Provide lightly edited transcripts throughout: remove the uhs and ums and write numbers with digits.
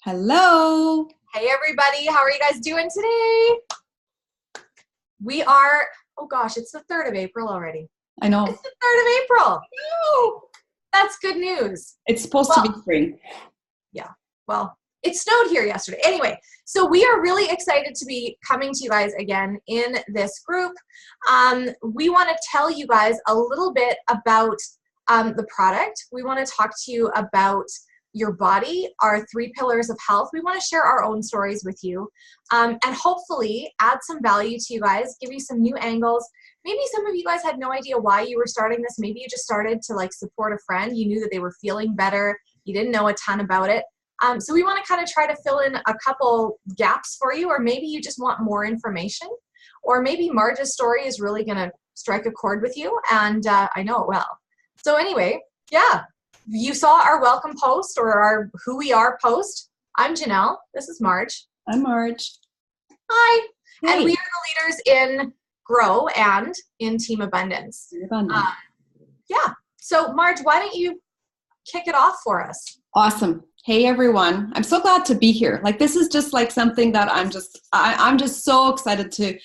Hello. Hey everybody, how are you guys doing today? We are, oh gosh, it's the 3rd of April already. I know. It's the 3rd of April. Woo! That's good news. It's supposed to be spring. Yeah, well, it snowed here yesterday. Anyway, so we are really excited to be coming to you guys again in this group. We want to tell you guys a little bit about the product. We want to talk to you about your body, our 3 pillars of health. We want to share our own stories with you and hopefully add some value to you guys, give you some new angles. Maybe some of you guys had no idea why you were starting this. Maybe you just started to like support a friend. You knew that they were feeling better. You didn't know a ton about it. So we want to kind of try to fill in a couple gaps for you, or maybe you just want more information, or maybe Marge's story is really going to strike a chord with you, and I know it will. So anyway, yeah, you saw our welcome post or our who we are post. I'm Janelle. This is Marge. I'm Marge. Hi. Hey. And we are the leaders in Grow and in Team Abundance. Yeah. So Marge, why don't you kick it off for us? Awesome. Hey everyone. I'm so glad to be here. Like this is just like something that I'm just so excited to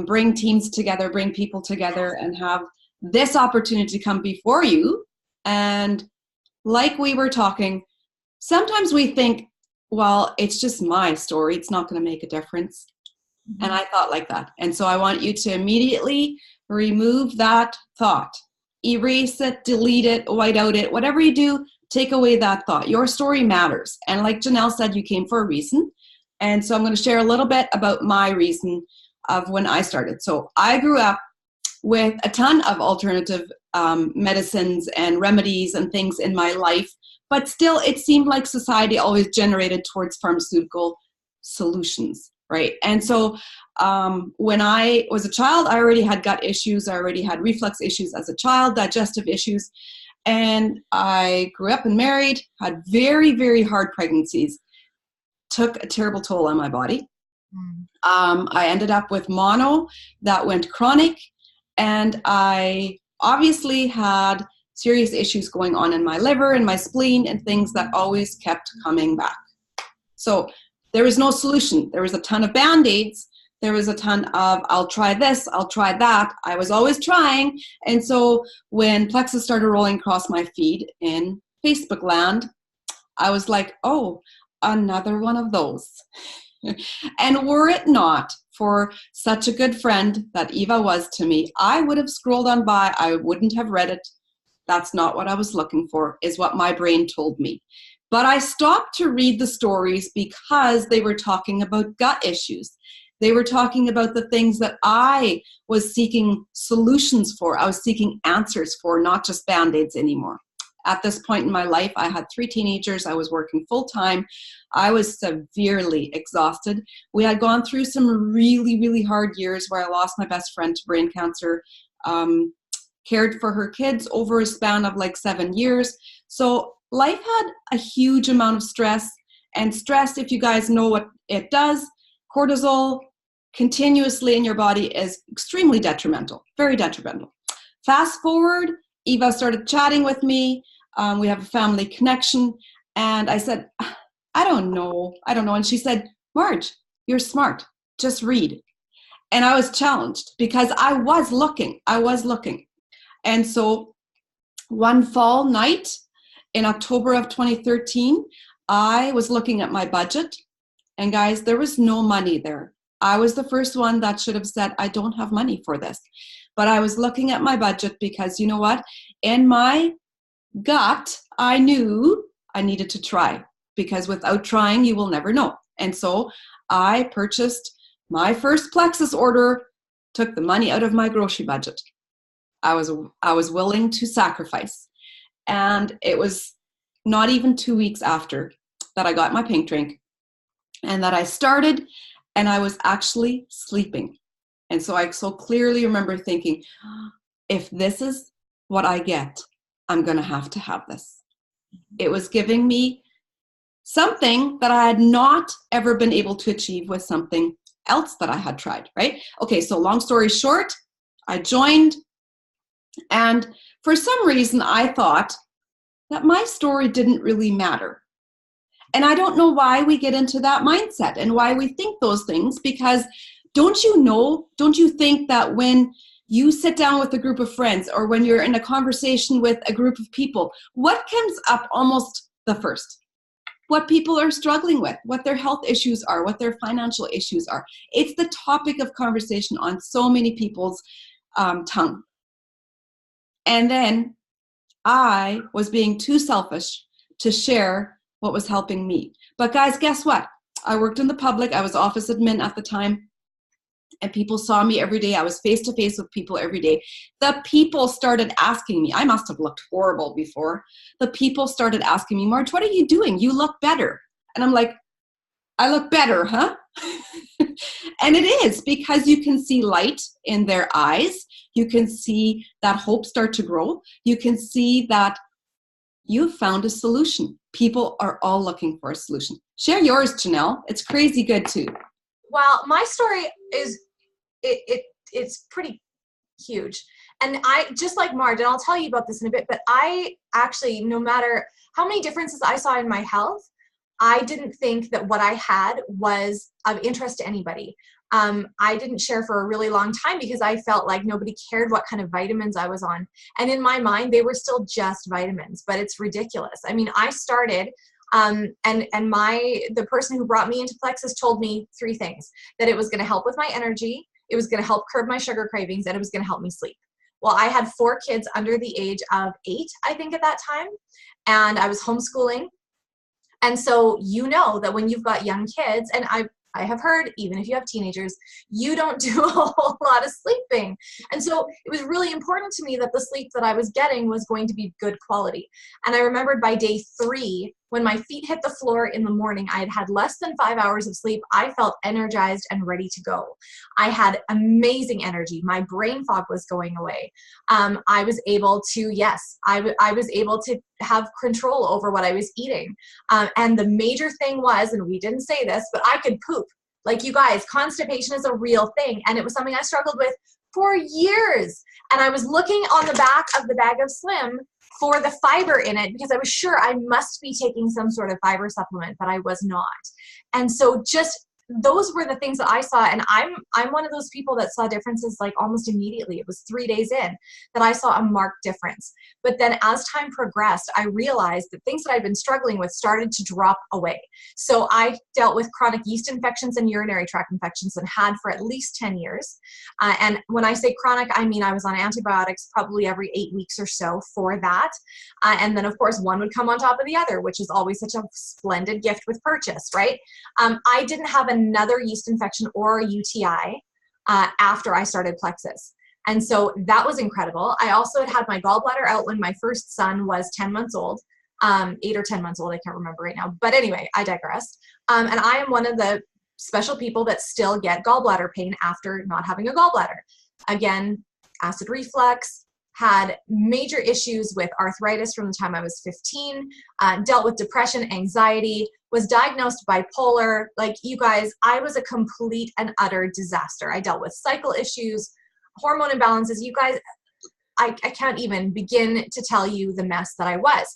bring teams together, bring people together and have this opportunity to come before you. And like we were talking, sometimes we think, well, it's just my story. It's not going to make a difference. Mm-hmm. And I thought like that. And so I want you to immediately remove that thought. Erase it, delete it, white out it, whatever you do, take away that thought. Your story matters. And like Janelle said, you came for a reason. And so I'm going to share a little bit about my reason of when I started. So I grew up with a ton of alternative medicines and remedies and things in my life, but still it seemed like society always generated towards pharmaceutical solutions, right? And so when I was a child, I already had gut issues. I already had reflux issues as a child, digestive issues. And I grew up and married, had very, very hard pregnancies, took a terrible toll on my body. I ended up with mono that went chronic, and I obviously had serious issues going on in my liver and my spleen and things that always kept coming back. So there was no solution. There was a ton of Band-Aids. There was a ton of, I'll try this, I'll try that. I was always trying. And so when Plexus started rolling across my feed in Facebook land, I was like, oh, another one of those. And were it not for such a good friend that Eva was to me, I would have scrolled on by. I wouldn't have read it. That's not what I was looking for, is what my brain told me. But I stopped to read the stories because they were talking about gut issues. They were talking about the things that I was seeking solutions for. I was seeking answers for, not just Band-Aids anymore. At this point in my life, I had 3 teenagers. I was working full-time. I was severely exhausted. We had gone through some really, really hard years where I lost my best friend to brain cancer, cared for her kids over a span of like 7 years. So life had a huge amount of stress. And stress, if you guys know what it does, cortisol continuously in your body is extremely detrimental, very detrimental. Fast forward, Eva started chatting with me. We have a family connection. And I said, I don't know. And she said, Marge, you're smart. Just read. And I was challenged because I was looking. And so one fall night in October of 2013, I was looking at my budget. And guys, there was no money there. I was the first one that should have said, I don't have money for this. But I was looking at my budget because you know what? In my gut, I knew I needed to try, because without trying, you will never know. And so I purchased my first Plexus order, took the money out of my grocery budget. I was willing to sacrifice. And it was not even 2 weeks after that I got my pink drink and that I started, and I was actually sleeping. And so I so clearly remember thinking, if this is what I get, I'm going to have this. It was giving me something that I had not ever been able to achieve with something else that I had tried, right? Okay, so long story short, I joined, and for some reason I thought that my story didn't really matter. And I don't know why we get into that mindset and why we think those things, because don't you think that when you sit down with a group of friends or when you're in a conversation with a group of people, what comes up almost the first? What people are struggling with, what their health issues are, what their financial issues are. It's the topic of conversation on so many people's tongue. And then I was being too selfish to share what was helping me. But guys, guess what? I worked in the public. I was office admin at the time. And people saw me every day. I was face to face with people every day. The people started asking me, I must have looked horrible before. The people started asking me, Marge, what are you doing? You look better. And I'm like, I look better, huh? And it is, because you can see light in their eyes. You can see that hope start to grow. You can see that you've found a solution. People are all looking for a solution. Share yours, Janelle. It's crazy good too. Well, my story is, it's pretty huge. And I, just like Marge, and I'll tell you about this in a bit, but I actually, no matter how many differences I saw in my health, I didn't think that what I had was of interest to anybody. I didn't share for a really long time because I felt like nobody cared what kind of vitamins I was on. And in my mind, they were still just vitamins, but it's ridiculous. I mean, I started, the person who brought me into Plexus told me 3 things: that it was going to help with my energy, it was going to help curb my sugar cravings, and it was going to help me sleep. Well, I had 4 kids under the age of 8, I think, at that time, and I was homeschooling. And so you know that when you've got young kids, and I have heard, even if you have teenagers, you don't do a whole lot of sleeping. And so it was really important to me that the sleep that I was getting was going to be good quality. And I remembered by day 3, when my feet hit the floor in the morning, I had had less than 5 hours of sleep. I felt energized and ready to go. I had amazing energy. My brain fog was going away. I was able to, I was able to have control over what I was eating. And the major thing was, and we didn't say this, but I could poop. Like, you guys, constipation is a real thing. And it was something I struggled with for years. And I was looking on the back of the bag of Slim for the fiber in it, because I was sure I must be taking some sort of fiber supplement, but I was not. And so just those were the things that I saw. And I'm one of those people that saw differences like almost immediately. It was 3 days in that I saw a marked difference. But then as time progressed, I realized that things that I'd been struggling with started to drop away. So I dealt with chronic yeast infections and urinary tract infections, and had for at least 10 years. And when I say chronic, I mean I was on antibiotics probably every 8 weeks or so for that. And then of course one would come on top of the other, which is always such a splendid gift with purchase, right? I didn't have another yeast infection or a UTI after I started Plexus. And so that was incredible. I also had my gallbladder out when my first son was 10 months old, 8 or 10 months old. I can't remember right now. But anyway, I digress. And I am one of the special people that still get gallbladder pain after not having a gallbladder. Again, acid reflux, had major issues with arthritis from the time I was 15, dealt with depression, anxiety, was diagnosed bipolar. Like, you guys, I was a complete and utter disaster. I dealt with cycle issues, hormone imbalances. You guys, I can't even begin to tell you the mess that I was.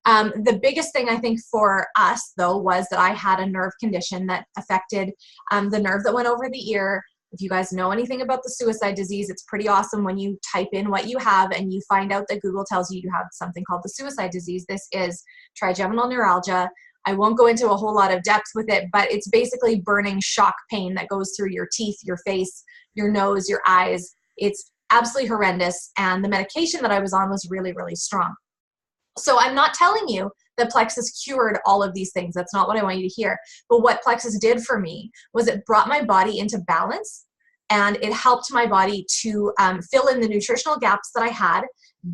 The biggest thing I think for us, though, was that I had a nerve condition that affected the nerve that went over the ear. If you guys know anything about the suicide disease, it's pretty awesome when you type in what you have and you find out that Google tells you you have something called the suicide disease. This is trigeminal neuralgia. I won't go into a whole lot of depth with it, but it's basically burning shock pain that goes through your teeth, your face, your nose, your eyes. It's absolutely horrendous. And the medication that I was on was really, really strong. So I'm not telling you that Plexus cured all of these things. That's not what I want you to hear. But what Plexus did for me was it brought my body into balance, and it helped my body to fill in the nutritional gaps that I had,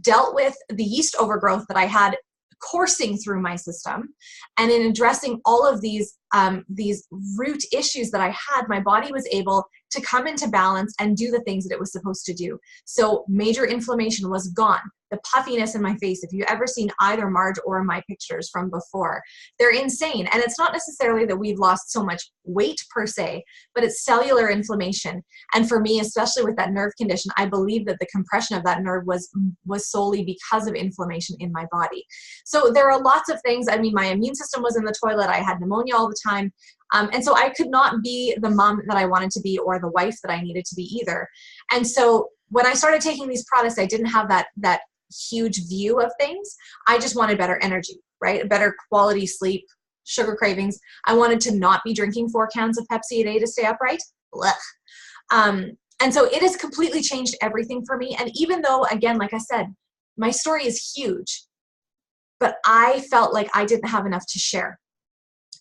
dealt with the yeast overgrowth that I had coursing through my system. And in addressing all of these root issues that I had, my body was able to come into balance and do the things that it was supposed to do. So major inflammation was gone. The puffiness in my face, if you've ever seen either Marge or my pictures from before, they're insane. And it's not necessarily that we've lost so much weight per se, but it's cellular inflammation. And for me, especially with that nerve condition, I believe that the compression of that nerve was solely because of inflammation in my body. So there are lots of things. I mean, my immune system was in the toilet. I had pneumonia all the time. And so I could not be the mom that I wanted to be or the wife that I needed to be either. And so when I started taking these products, I didn't have that huge view of things. I just wanted better energy, right? A better quality sleep, sugar cravings. I wanted to not be drinking 4 cans of Pepsi a day to stay upright. And so it has completely changed everything for me. And even though, again, like I said, my story is huge, but I felt like I didn't have enough to share.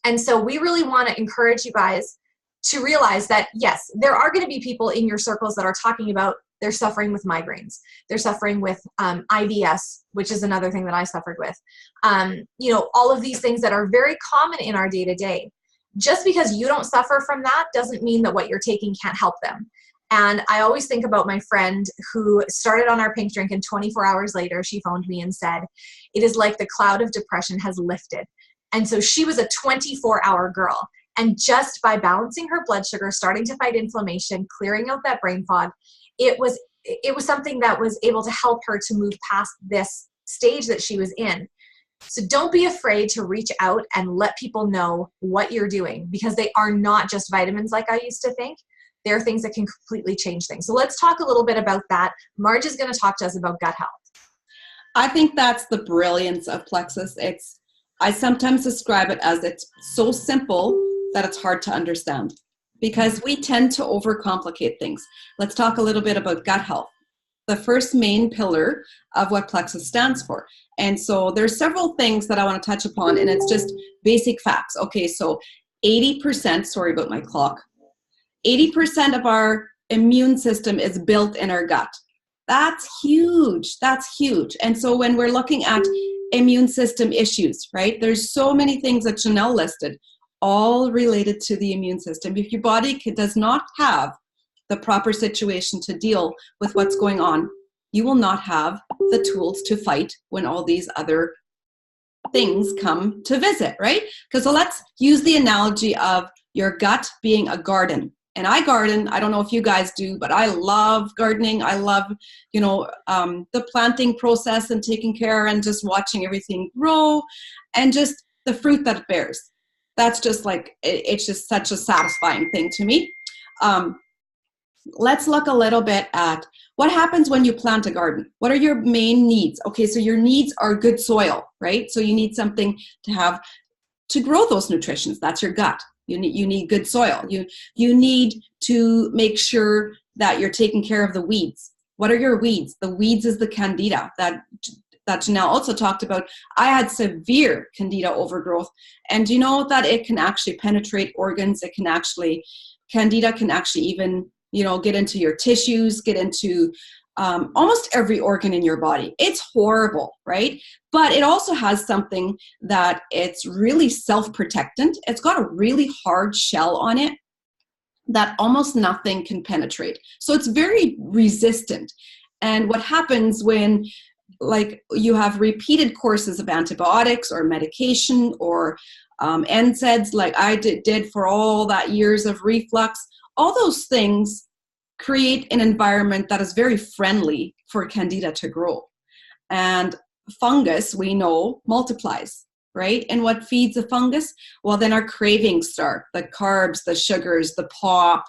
And so we really want to encourage you guys to realize that, yes, there are going to be people in your circles that are talking about they're suffering with migraines. They're suffering with IBS, which is another thing that I suffered with. All of these things that are very common in our day-to-day. Just because you don't suffer from that doesn't mean that what you're taking can't help them. And I always think about my friend who started on our pink drink, and 24 hours later, she phoned me and said, it is like the cloud of depression has lifted. And so she was a 24-hour girl. And just by balancing her blood sugar, starting to fight inflammation, clearing out that brain fog, it was something that was able to help her to move past this stage that she was in. So don't be afraid to reach out and let people know what you're doing, because they are not just vitamins like I used to think. There are things that can completely change things. So let's talk a little bit about that. Marge is going to talk to us about gut health. I think that's the brilliance of Plexus. I sometimes describe it as it's so simple that it's hard to understand, because we tend to overcomplicate things. Let's talk a little bit about gut health, the first main pillar of what Plexus stands for. And so there's several things that I want to touch upon, and it's just basic facts. Okay, so 80%, sorry about my clock, 80% of our immune system is built in our gut. That's huge. That's huge. And so when we're looking at immune system issues, right, there's so many things that Janelle listed, all related to the immune system. If your body does not have the proper situation to deal with what's going on, you will not have the tools to fight when all these other things come to visit, right? Because so let's use the analogy of your gut being a garden. And I garden. I don't know if you guys do, but I love gardening. I love, the planting process and taking care and just watching everything grow and just the fruit that it bears. That's just like, it's just such a satisfying thing to me. Let's look a little bit at what happens when you plant a garden. What are your main needs? Okay, so your needs are good soil, right? So you need something to grow those nutritions. That's your gut. You need good soil. You need to make sure that you're taking care of the weeds. What are your weeds? The weeds is the candida that Janelle also talked about. I had severe candida overgrowth, and you know that it can actually penetrate organs. Candida can actually even, get into your tissues, get into almost every organ in your body. It's horrible, right? But it also has something that it's really self-protectant. It's got a really hard shell on it that almost nothing can penetrate. So it's very resistant. And what happens when you have repeated courses of antibiotics or medication or NSAIDs like I did for all that years of reflux, all those things create an environment that is very friendly for candida to grow. And fungus, we know, multiplies, right? And what feeds a fungus? Well, then our cravings start, the carbs, the sugars, the pop.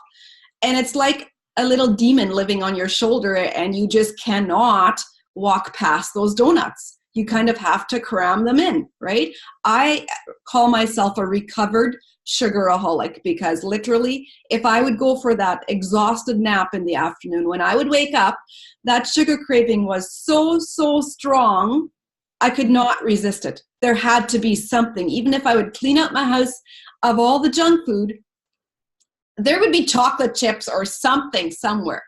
And it's like a little demon living on your shoulder, and you just cannot walk past those donuts. You kind of have to cram them in, right? I call myself a recovered sugaraholic, because literally, if I would go for that exhausted nap in the afternoon, when I would wake up, that sugar craving was so strong, I could not resist it. There had to be something. Even if I would clean out my house of all the junk food, there would be chocolate chips or something somewhere.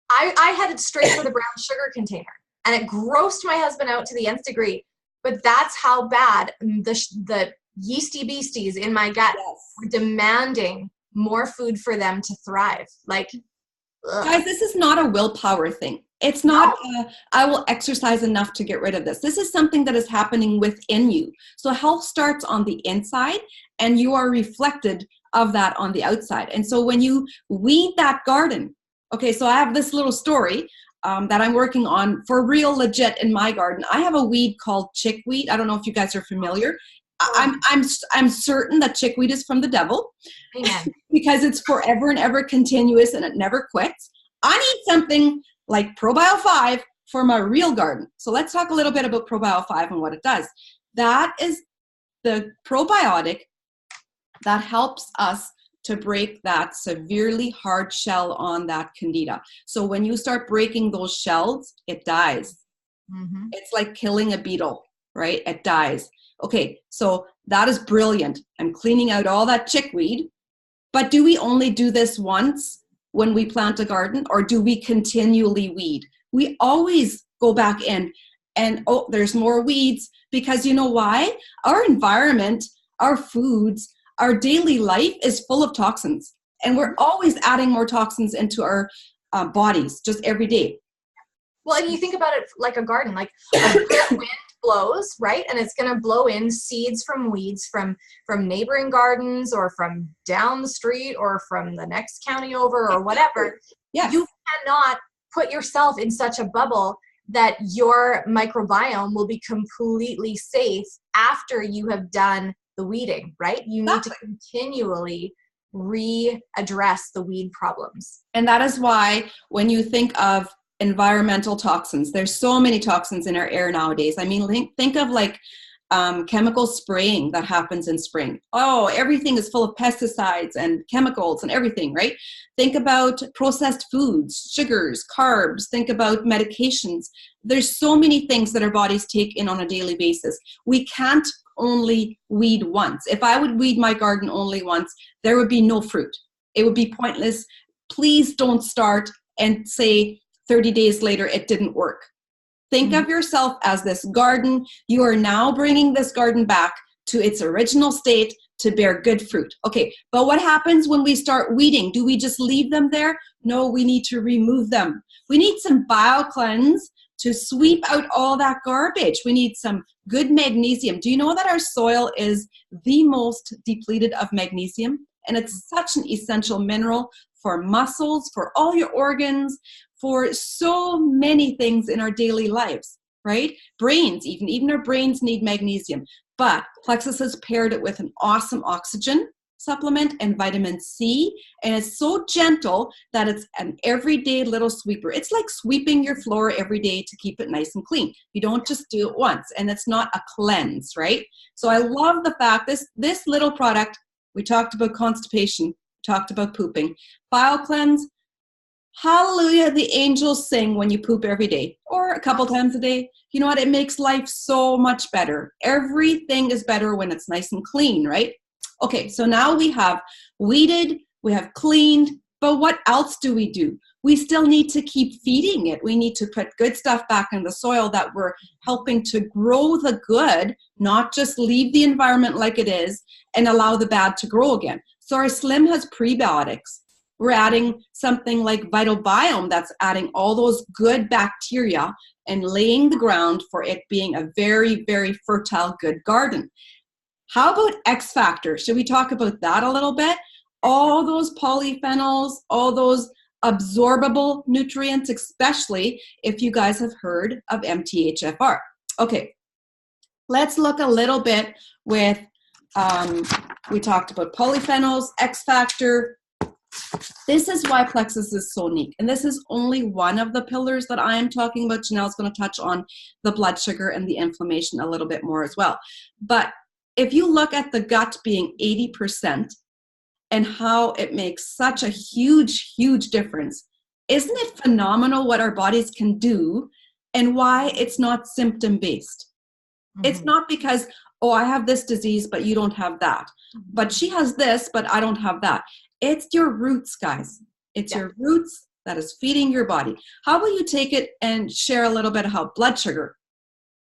I headed straight for the brown sugar container, and it grossed my husband out to the nth degree. But that's how bad the yeasty beasties in my gut were demanding more food for them to thrive. Like, Ugh. Guys, this is not a willpower thing. It's not, I will exercise enough to get rid of this. This is something that is happening within you. So health starts on the inside, and you are reflected of that on the outside. And so when you weed that garden, okay, so I have this little story that I'm working on for real legit in my garden. I have a weed called chickweed. I don't know if you guys are familiar. I'm certain that chickweed is from the devil. Amen. Because it's forever and ever continuous and it never quits. I need something like ProBio 5 for my real garden. So let's talk a little bit about ProBio 5 and what it does. That is the probiotic that helps us to break that severely hard shell on that candida. So when you start breaking those shells, it dies. Mm-hmm. It's like killing a beetle, right? It dies. Okay, so that is brilliant. I'm cleaning out all that chickweed. But do we only do this once when we plant a garden, or do we continually weed? We always go back in and, oh, there's more weeds, because you know why? Our environment, our foods, our daily life is full of toxins, and we're always adding more toxins into our bodies just every day. Well, and you think about it like a garden, like a good wind blows, right? And it's going to blow in seeds from weeds from neighboring gardens, or from down the street, or from the next county over, or whatever. Yes. You cannot put yourself in such a bubble that your microbiome will be completely safe after you have done the weeding, right? You need to continually readdress the weed problems. And that is why when you think of environmental toxins, there's so many toxins in our air nowadays. I mean, think of like chemical spraying that happens in spring. Oh, everything is full of pesticides and chemicals and everything, right? Think about processed foods, sugars, carbs. Think about medications. There's so many things that our bodies take in on a daily basis. We can't only weed once. If I would weed my garden only once, there would be no fruit. It would be pointless. Please don't start and say 30 days later it didn't work. Think of yourself as this garden. You are now bringing this garden back to its original state to bear good fruit. Okay, but what happens when we start weeding? Do we just leave them there? No, we need to remove them. We need some BioCleanse to sweep out all that garbage. We need some good magnesium. Do you know that our soil is the most depleted of magnesium? And it's such an essential mineral for muscles, for all your organs, for so many things in our daily lives, right? Brains, even our brains need magnesium. But Plexus has paired it with an awesome oxygen supplement and vitamin C, and it's so gentle that it's an everyday little sweeper. It's like sweeping your floor every day to keep it nice and clean. You don't just do it once, and it's not a cleanse, right? So I love the fact this little product, we talked about constipation, talked about pooping. BioCleanse, hallelujah, the angels sing when you poop every day or a couple times a day. You know what? It makes life so much better. Everything is better when it's nice and clean, right? Okay, so now we have weeded, we have cleaned, but what else do we do? We still need to keep feeding it. We need to put good stuff back in the soil that we're helping to grow the good, not just leave the environment like it is and allow the bad to grow again. So our Slim has prebiotics. We're adding something like Vital Biome that's adding all those good bacteria and laying the ground for it being a very, very fertile, good garden. How about X Factor? Should we talk about that a little bit? All those polyphenols, all those absorbable nutrients, especially if you guys have heard of MTHFR. Okay, let's look a little bit with, we talked about polyphenols, X Factor. This is why Plexus is so unique. And this is only one of the pillars that I am talking about. Janelle's going to touch on the blood sugar and the inflammation a little bit more as well. But if you look at the gut being 80% and how it makes such a huge, huge difference, isn't it phenomenal what our bodies can do and why it's not symptom-based? Mm-hmm. It's not because, oh, I have this disease, but you don't have that. But she has this, but I don't have that. It's your roots, guys. It's your roots that is feeding your body. How will you take it and share a little bit of how blood sugar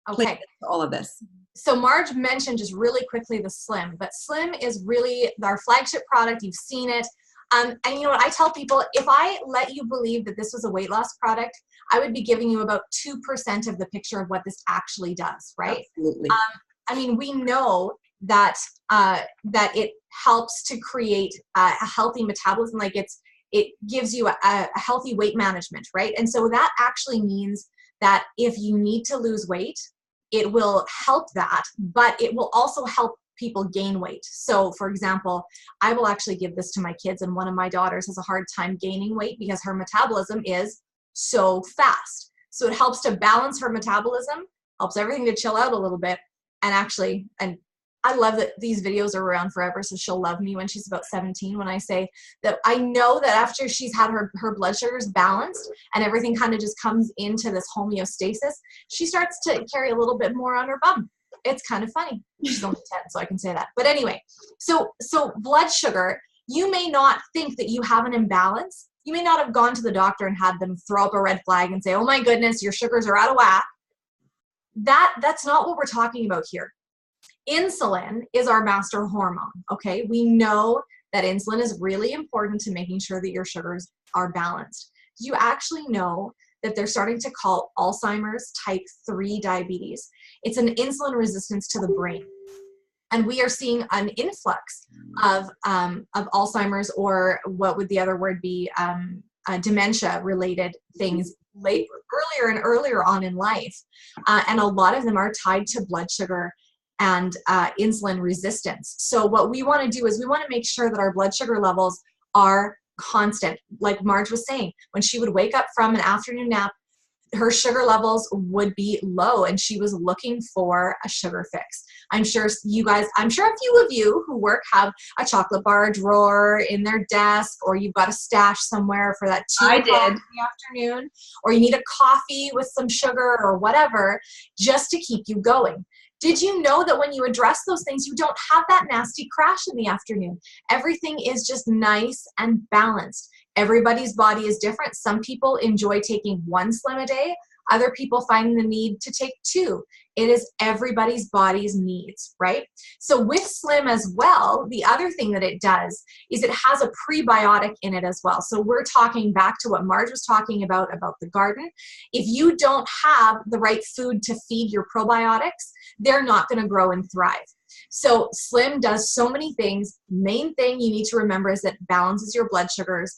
plays into all of this? So Marge mentioned just really quickly the Slim, but Slim is really our flagship product. You've seen it. And you know what, I tell people, if I let you believe that this was a weight loss product, I would be giving you about 2% of the picture of what this actually does, right? Absolutely. I mean, we know that that it helps to create a healthy metabolism. Like it gives you a healthy weight management, right? And so that actually means that if you need to lose weight, it will help that, but it will also help people gain weight. So for example, I will actually give this to my kids, and one of my daughters has a hard time gaining weight because her metabolism is so fast. So it helps to balance her metabolism, helps everything to chill out a little bit. And actually, and I love that these videos are around forever, so she'll love me when she's about 17 when I say that I know that after she's had her blood sugars balanced and everything kind of just comes into this homeostasis, she starts to carry a little bit more on her bum. It's kind of funny. She's only 10, so I can say that. But anyway, so blood sugar, you may not think that you have an imbalance. You may not have gone to the doctor and had them throw up a red flag and say, oh my goodness, your sugars are out of whack. That's not what we're talking about here. Insulin is our master hormone, okay? We know that insulin is really important to making sure that your sugars are balanced. You actually know that they're starting to call Alzheimer's type 3 diabetes. It's an insulin resistance to the brain. And we are seeing an influx of Alzheimer's, or what would the other word be, dementia-related things earlier and earlier on in life. And a lot of them are tied to blood sugar and insulin resistance. So what we want to do is we want to make sure that our blood sugar levels are constant. Like Marge was saying, when she would wake up from an afternoon nap, her sugar levels would be low and she was looking for a sugar fix. I'm sure you guys, I'm sure a few of you who work have a chocolate bar drawer in their desk, or you've got a stash somewhere for that 2 o'clock in the afternoon, or you need a coffee with some sugar or whatever, just to keep you going. Did you know that when you address those things, you don't have that nasty crash in the afternoon? Everything is just nice and balanced. Everybody's body is different. Some people enjoy taking 1 Slim a day. Other people find the need to take 2. It is everybody's body's needs, right? So with Slim as well, the other thing that it does is it has a prebiotic in it as well. So we're talking back to what Marge was talking about the garden. If you don't have the right food to feed your probiotics, they're not going to grow and thrive. So Slim does so many things. Main thing you need to remember is that it balances your blood sugars.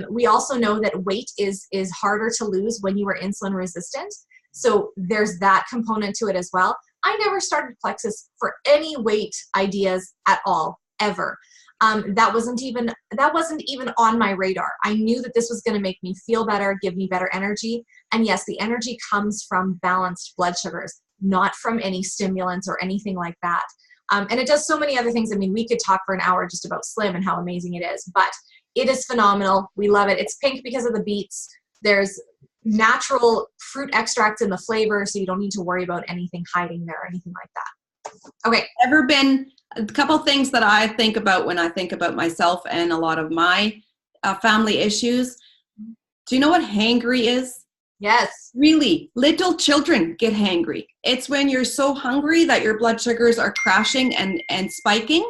We also know that weight is harder to lose when you are insulin resistant. So there's that component to it as well. I never started Plexus for any weight ideas at all, ever. That wasn't even on my radar. I knew that this was going to make me feel better, give me better energy. And yes, the energy comes from balanced blood sugars, not from any stimulants or anything like that. And it does so many other things. I mean, we could talk for an hour just about Slim and how amazing it is, but it is phenomenal. We love it. It's pink because of the beets. There's natural fruit extracts in the flavor, so you don't need to worry about anything hiding there or anything like that. Okay. Ever been a couple things that I think about when I think about myself and a lot of my family issues? Do you know what hangry is? Yes. Really, little children get hangry. It's when you're so hungry that your blood sugars are crashing and spiking,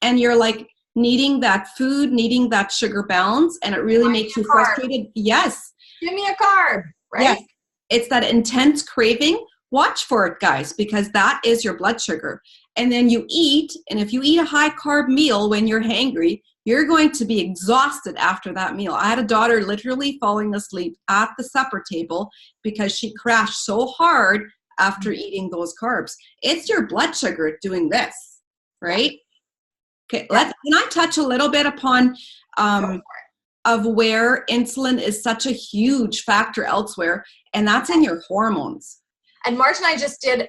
and you're like needing that food, needing that sugar balance, and it really makes you frustrated. Yes. Give me a carb, right? Yes. It's that intense craving. Watch for it, guys, because that is your blood sugar. And then you eat, and if you eat a high carb meal when you're hangry, you're going to be exhausted after that meal. I had a daughter literally falling asleep at the supper table because she crashed so hard after eating those carbs. It's your blood sugar doing this, right? Okay, can I touch a little bit upon of where insulin is such a huge factor elsewhere, and that's in your hormones. And Marge and I just did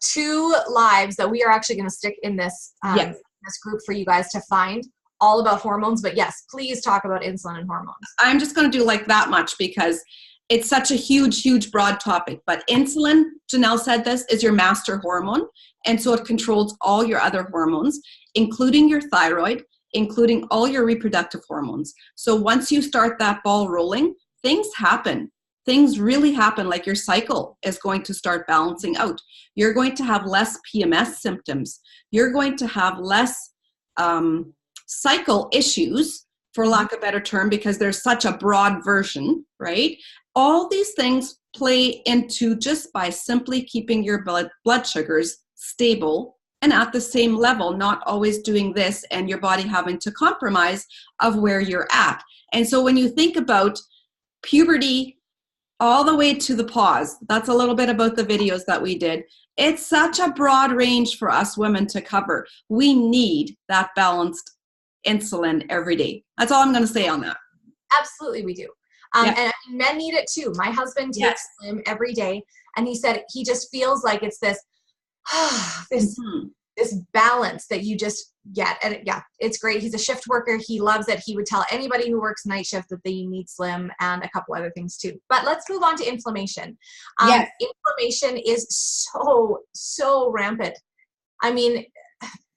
2 lives that we are actually going to stick in this, this group for you guys to find, all about hormones. But yes, please talk about insulin and hormones. I'm just going to do like that much because it's such a huge, huge, broad topic. But insulin, Janelle said this, is your master hormone. And so it controls all your other hormones, including your thyroid, including all your reproductive hormones. So once you start that ball rolling, things happen. Things really happen, like your cycle is going to start balancing out. You're going to have less PMS symptoms. You're going to have less cycle issues for lack of a better term, because there's such a broad version, right? All these things play into just by simply keeping your blood sugars stable and at the same level, not always doing this and your body having to compromise of where you're at. And so when you think about puberty all the way to the pause, that's a little bit about the videos that we did. It's such a broad range for us women to cover. We need that balanced insulin every day. That's all I'm going to say on that. Absolutely, we do. And men need it too. My husband takes Slim every day, and he said he just feels like it's this this balance that you just get. And it's great. He's a shift worker. He loves it. He would tell anybody who works night shift that they need Slim and a couple other things too. But let's move on to inflammation. Inflammation is so rampant. I mean,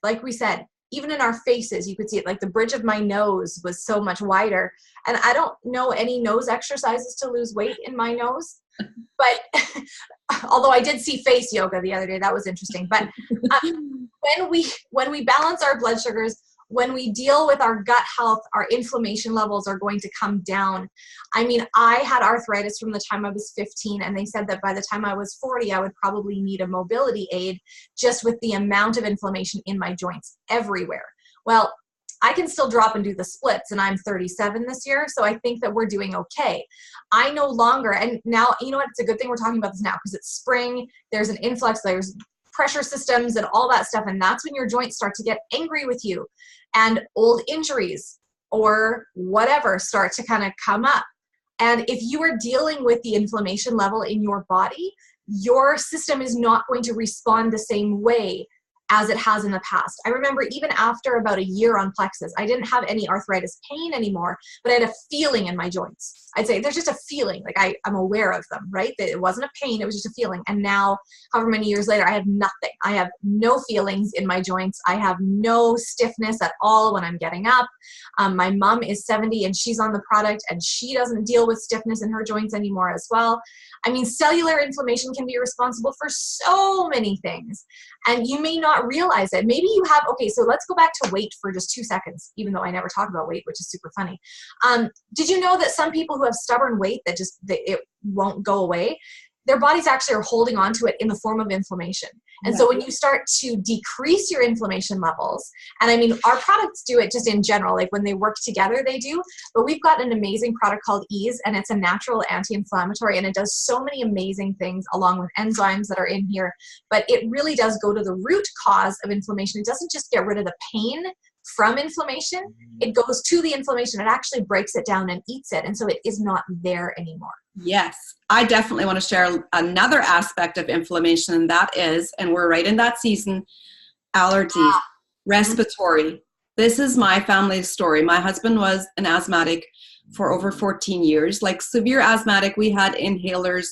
like we said, even in our faces, you could see it. Like the bridge of my nose was so much wider. And I don't know any nose exercises to lose weight in my nose. But although I did see face yoga the other day, that was interesting. But when we balance our blood sugars, when we deal with our gut health, our inflammation levels are going to come down. I mean, I had arthritis from the time I was 15, and they said that by the time I was 40, I would probably need a mobility aid just with the amount of inflammation in my joints everywhere. Well, I can still drop and do the splits, and I'm 37 this year, so I think that we're doing okay. I no longer, and now, you know what, it's a good thing we're talking about this now because it's spring, there's an influx, there's pressure systems and all that stuff, and that's when your joints start to get angry with you, and old injuries or whatever start to kind of come up. And if you are dealing with the inflammation level in your body, your system is not going to respond the same way as it has in the past. I remember even after about a year on Plexus, I didn't have any arthritis pain anymore, but I had a feeling in my joints. I'd say there's just a feeling, like I'm aware of them, right? That it wasn't a pain, it was just a feeling. And now, however many years later, I have nothing. I have no feelings in my joints. I have no stiffness at all when I'm getting up. My mom is 70 and she's on the product and she doesn't deal with stiffness in her joints anymore as well. I mean, cellular inflammation can be responsible for so many things, and you may not realize it. Maybe you have, okay, so let's go back to weight for just 2 seconds, even though I never talk about weight, which is super funny. Did you know that some people who have stubborn weight that it won't go away, their bodies actually are holding on to it in the form of inflammation. And so when you start to decrease your inflammation levels, and I mean, our products do it just in general, like when they work together, they do, but we've got an amazing product called Ease, and it's a natural anti-inflammatory, and it does so many amazing things along with enzymes that are in here, but it really does go to the root cause of inflammation. It doesn't just get rid of the pain from inflammation, it goes to the inflammation. It actually breaks it down and eats it, and so it is not there anymore. Yes, I definitely want to share another aspect of inflammation, and that is, and we're right in that season, allergies, respiratory. This is my family's story. My husband was an asthmatic for over 14 years, like severe asthmatic. We had inhalers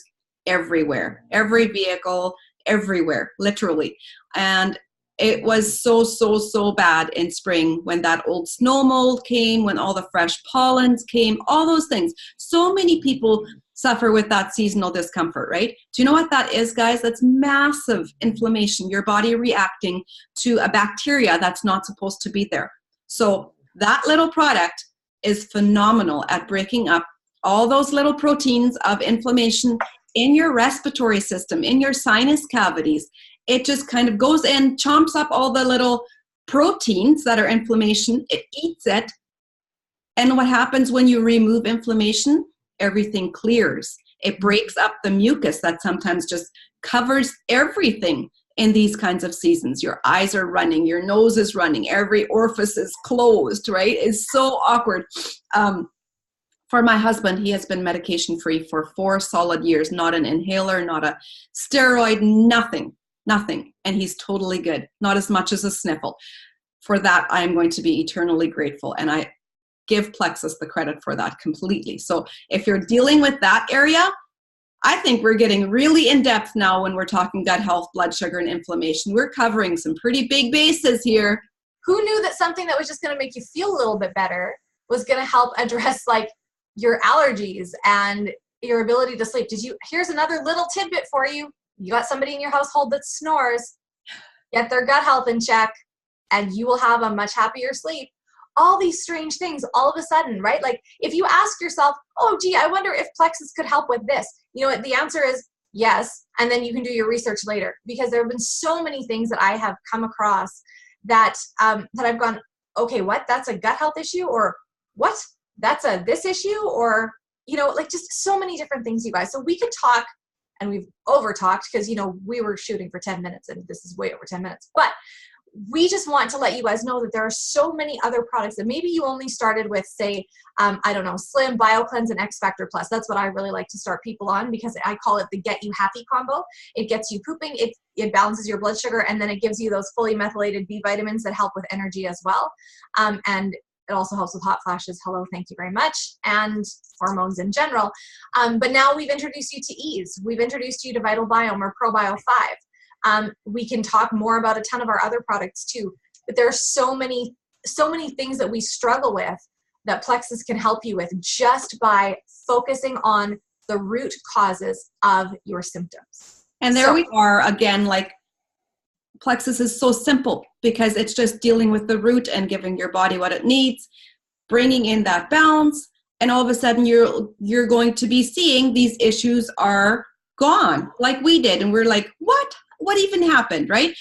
everywhere, every vehicle, everywhere, literally. And it was so bad in spring when that old snow mold came, when all the fresh pollens came, all those things. So many people suffer with that seasonal discomfort, right? Do you know what that is, guys? That's massive inflammation, your body reacting to a bacteria that's not supposed to be there. So that little product is phenomenal at breaking up all those little proteins of inflammation in your respiratory system, in your sinus cavities. It just kind of goes in, chomps up all the little proteins that are inflammation. It eats it. And what happens when you remove inflammation? Everything clears. It breaks up the mucus that sometimes just covers everything in these kinds of seasons. Your eyes are running, your nose is running, every orifice is closed, right? It's so awkward. For my husband, he has been medication-free for 4 solid years, not an inhaler, not a steroid, nothing. And he's totally good, not as much as a sniffle. For that, I am going to be eternally grateful. And I give Plexus the credit for that completely. So if you're dealing with that area, I think we're getting really in depth now when we're talking gut health, blood sugar, and inflammation. We're covering some pretty big bases here. Who knew that something that was just going to make you feel a little bit better was going to help address like your allergies and your ability to sleep? Here's another little tidbit for you. You got somebody in your household that snores, get their gut health in check, and you will have a much happier sleep. all these strange things all of a sudden, right? Like if you ask yourself, oh, gee, I wonder if Plexus could help with this. You know what? The answer is yes. And then you can do your research later, because there have been so many things that I have come across that, that I've gone, okay, what? That's a gut health issue? Or what? That's a this issue? Or, you know, like just so many different things, you guys. So we could talk, and we've over talked because, you know, we were shooting for 10 minutes and this is way over 10 minutes. But we just want to let you guys know that there are so many other products that maybe you only started with, say, I don't know, Slim, BioCleanse, and X Factor Plus. That's what I really like to start people on, because I call it the Get You Happy combo. It gets you pooping, it balances your blood sugar, and then it gives you those fully methylated B vitamins that help with energy as well. And it also helps with hot flashes. Hello, thank you very much. And hormones in general. But now we've introduced you to Ease. We've introduced you to Vital Biome or ProBio 5. We can talk more about a ton of our other products too. But there are so many things that we struggle with that Plexus can help you with just by focusing on the root causes of your symptoms. And there we are again, like Plexus is so simple because it's just dealing with the root and giving your body what it needs, bringing in that balance, and all of a sudden you're going to be seeing these issues are gone, like we did. And we're like, what even happened, right?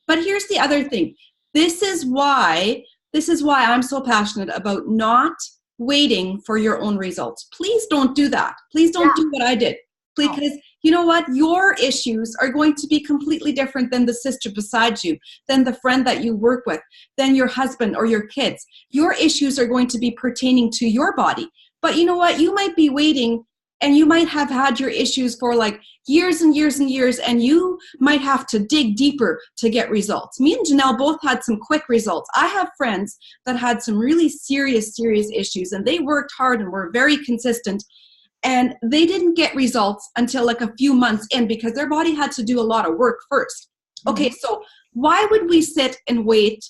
But here's the other thing. This is why I'm so passionate about not waiting for your own results. Please don't do that. Please don't do what I did. Because you know what? Your issues are going to be completely different than the sister beside you, than the friend that you work with, than your husband or your kids. Your issues are going to be pertaining to your body. But you know what? You might be waiting, and you might have had your issues for like years and years and years, and you might have to dig deeper to get results. Me and Janelle both had some quick results. I have friends that had some really serious issues, and they worked hard and were very consistent, and they didn't get results until like a few months in, because their body had to do a lot of work first. Okay, so why would we sit and wait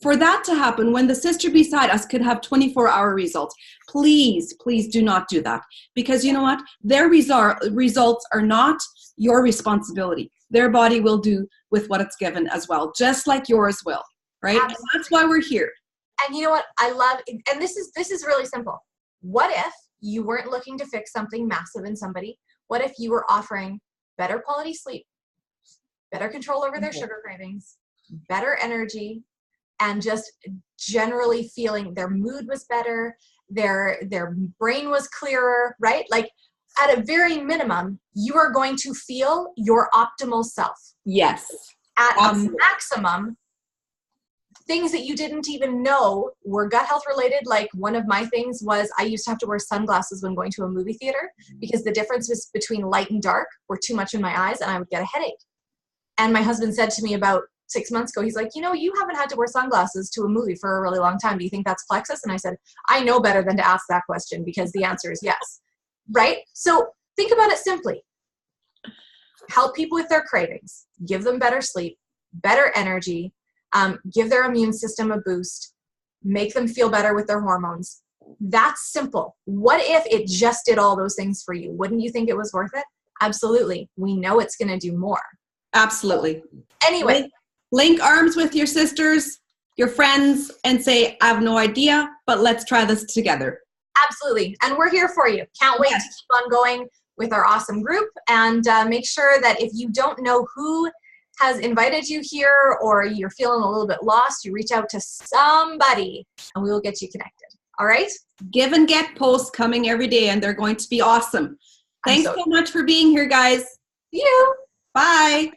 for that to happen when the sister beside us could have 24-hour results? Please do not do that, because you know what? Their results are not your responsibility. Their body will do with what it's given as well, just like yours will, right? And that's why we're here. And you know what? I love, and this is really simple. What if you weren't looking to fix something massive in somebody? What if you were offering better quality sleep, better control over their sugar cravings, better energy, and just generally feeling their mood was better, their brain was clearer, right? Like at a very minimum, you are going to feel your optimal self. Yes. At absolutely. A maximum, things that you didn't even know were gut health related. Like one of my things was I used to have to wear sunglasses when going to a movie theater, because the differences between light and dark were too much in my eyes, and I would get a headache. And my husband said to me about 6 months ago, he's like, you know, you haven't had to wear sunglasses to a movie for a really long time. Do you think that's Plexus? And I said, I know better than to ask that question, because the answer is yes, right? So think about it simply. Help people with their cravings, give them better sleep, better energy, give their immune system a boost, make them feel better with their hormones. That's simple. What if it just did all those things for you? Wouldn't you think it was worth it? Absolutely. We know it's going to do more. Absolutely. Anyway. Link arms with your sisters, your friends, and say, I have no idea, but let's try this together. Absolutely. And we're here for you. Can't wait to keep on going with our awesome group. And make sure that if you don't know who has invited you here, or you're feeling a little bit lost, you reach out to somebody and we will get you connected. All right? Give and get posts coming every day, and they're going to be awesome. Thanks so much for being here, guys. See you. Bye.